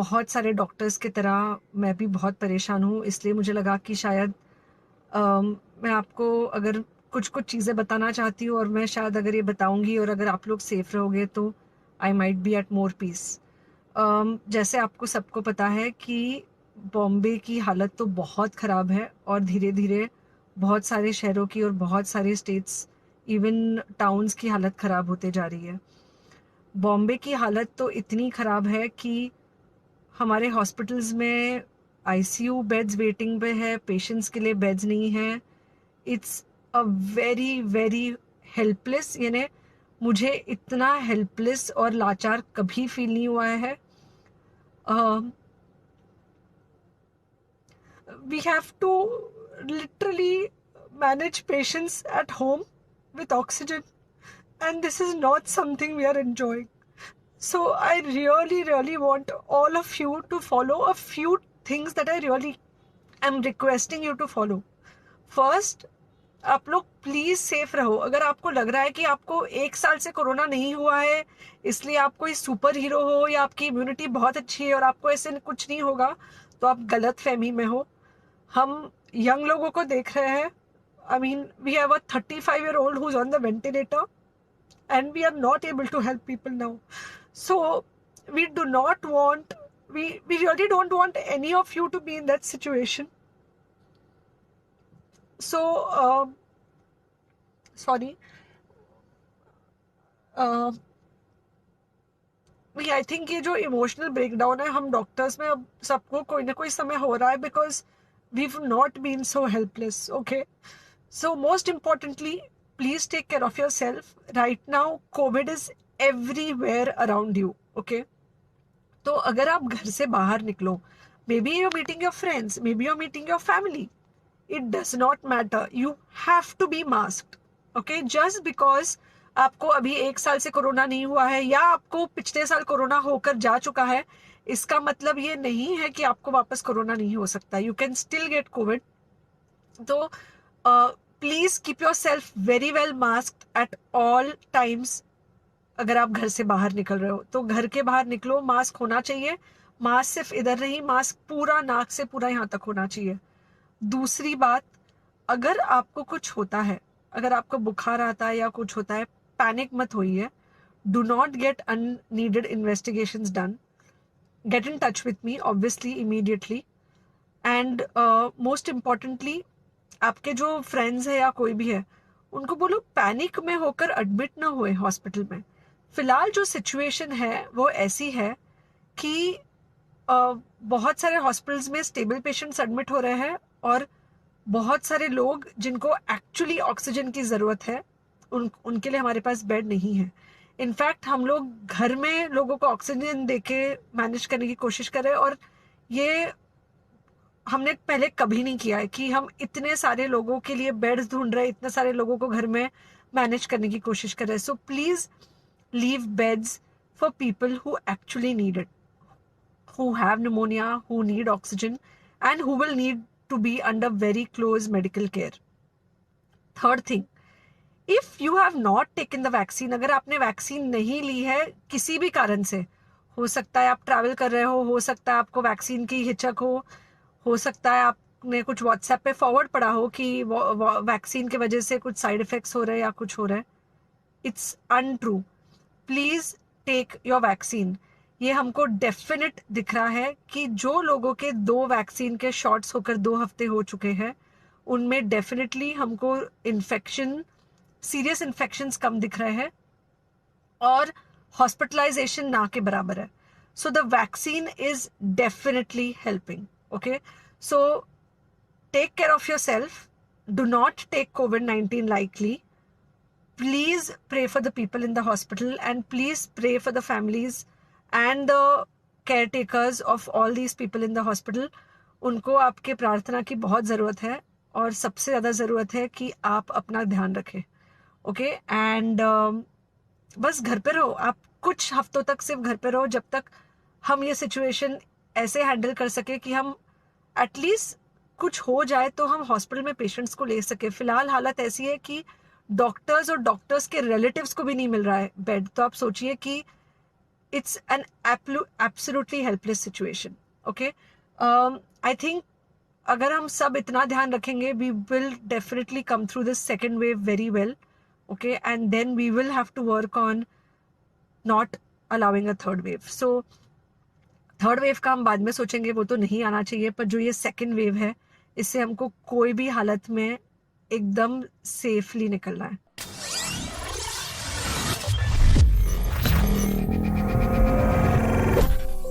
बहुत सारे डॉक्टर्स की तरह मैं भी बहुत परेशान हूँ, इसलिए मुझे लगा कि शायद मैं आपको अगर कुछ चीज़ें बताना चाहती हूँ और मैं शायद अगर ये बताऊँगी और अगर आप लोग सेफ रहोगे तो I might be at more peace. जैसे आपको सबको पता है कि बॉम्बे की हालत तो बहुत ख़राब है और धीरे-धीरे बहुत सारे शहरों की और बहुत सारे स्टेट्स, इवन टाउन्स की हालत ख़राब होते जा रही है। बॉम्बे की हालत तो इतनी ख़राब है कि हमारे हॉस्पिटल्स में आईसीयू बेड्स वेटिंग पे है, पेशेंट्स के लिए बेड्स नहीं है। It's a very very helpless, यानी मुझे इतना हेल्पलेस और लाचार कभी फील नहीं हुआ है। We have to literally manage patients at home with oxygen, and this is not something we are enjoying. So I really want all of you to follow a few things that I really am requesting you to follow. First, आप लोग please safe रहो। अगर आपको लग रहा है कि आपको 1 साल से कोरोना नहीं हुआ है इसलिए आप कोई सुपर हीरो हो या आपकी इम्यूनिटी बहुत अच्छी है और आपको ऐसे कुछ नहीं होगा, तो आप गलत फहमी में हो। हम यंग लोगों को देख रहे हैं। I mean we have a 35-year-old who's on the ventilator and we are not able to help people now. So we do not want, we really don't want any of you to be in that situation. So sorry, I think ये जो emotional breakdown है हम doctors में अब सबको कोई ना कोई समय हो रहा है, because we not been so helpless. Okay, so most importantly please take care of yourself. Right now COVID is everywhere around you. Okay, तो अगर आप घर से बाहर निकलो, may be you're meeting your friends, may B you're meeting your family, it does not matter, you have to be masked. Okay, just because आपको अभी 1 साल से कोरोना नहीं हुआ है या आपको पिछले साल कोरोना होकर जा चुका है, इसका मतलब ये नहीं है कि आपको वापस कोरोना नहीं हो सकता। You can still get covid. तो please keep yourself very well masked at all times. अगर आप घर से बाहर निकल रहे हो तो घर के बाहर निकलो, मास्क होना चाहिए। मास्क सिर्फ इधर नहीं, मास्क पूरा नाक से पूरा यहाँ तक होना चाहिए। दूसरी बात, अगर आपको कुछ होता है, अगर आपको बुखार आता है या कुछ होता है, पैनिक मत होइए। Do not get unneeded investigations done. Get in touch with me obviously immediately. And most importantly, आपके जो फ्रेंड्स है या कोई भी है उनको बोलो पैनिक में होकर एडमिट ना हुए हॉस्पिटल में। फिलहाल जो सिचुएशन है वो ऐसी है कि बहुत सारे हॉस्पिटल्स में स्टेबल पेशेंट्स एडमिट हो रहे हैं और बहुत सारे लोग जिनको एक्चुअली ऑक्सीजन की ज़रूरत है उनके लिए हमारे पास बेड नहीं है। इनफैक्ट हम लोग घर में लोगों को ऑक्सीजन देके मैनेज करने की कोशिश कर रहे हैं, और ये हमने पहले कभी नहीं किया है कि हम इतने सारे लोगों के लिए बेड्स ढूंढ रहे हैं, इतने सारे लोगों को घर में मैनेज करने की कोशिश कर रहे हैं। So please leave beds for people who actually need it, who have pneumonia, who need oxygen, and who will need to be under very close medical care. Third thing, if you have not taken the vaccine, अगर आपने vaccine नहीं ली है किसी भी कारण से, हो सकता है आप ट्रैवल कर रहे हो सकता है आपको वैक्सीन की हिचक हो सकता है आपने कुछ व्हाट्सएप पे फॉरवर्ड पढ़ा हो कि वैक्सीन की वजह से कुछ साइड इफेक्ट्स हो रहे हैं या कुछ हो रहा है। It's untrue. Please take your vaccine. ये हमको डेफिनेट दिख रहा है कि जो लोगों के 2 वैक्सीन के शॉट्स होकर 2 हफ्ते हो चुके हैं उनमें डेफिनेटली हमको इन्फेक्शन, सीरियस इन्फेक्शंस कम दिख रहे हैं और हॉस्पिटलाइजेशन ना के बराबर है। So the vaccine is definitely helping. Okay, so take care of yourself, do not take COVID-19 lightly. Please pray for the people in the hospital and please pray for the families and the caretakers of all these people in the hospital. उनको आपके प्रार्थना की बहुत ज़रूरत है और सबसे ज़्यादा ज़रूरत है कि आप अपना ध्यान रखें। ओके, एंड बस घर पे रहो। आप कुछ हफ्तों तक सिर्फ घर पे रहो जब तक हम ये सिचुएशन ऐसे हैंडल कर सके कि हम एटलीस्ट कुछ हो जाए तो हम हॉस्पिटल में पेशेंट्स को ले सके। फिलहाल हालत ऐसी है कि डॉक्टर्स और डॉक्टर्स के रिलेटिव्स को भी नहीं मिल रहा है बेड। तो आप सोचिए कि it's an absolutely helpless situation. Okay, I think अगर हम सब इतना ध्यान रखेंगे, we will definitely come through this second wave very well. Okay, and then we will have to work on not allowing a third wave. So third wave का हम बाद में सोचेंगे, वो तो नहीं आना चाहिए, पर जो ये सेकेंड वेव है, इससे हमको कोई भी हालत में एकदम सेफली निकलना है.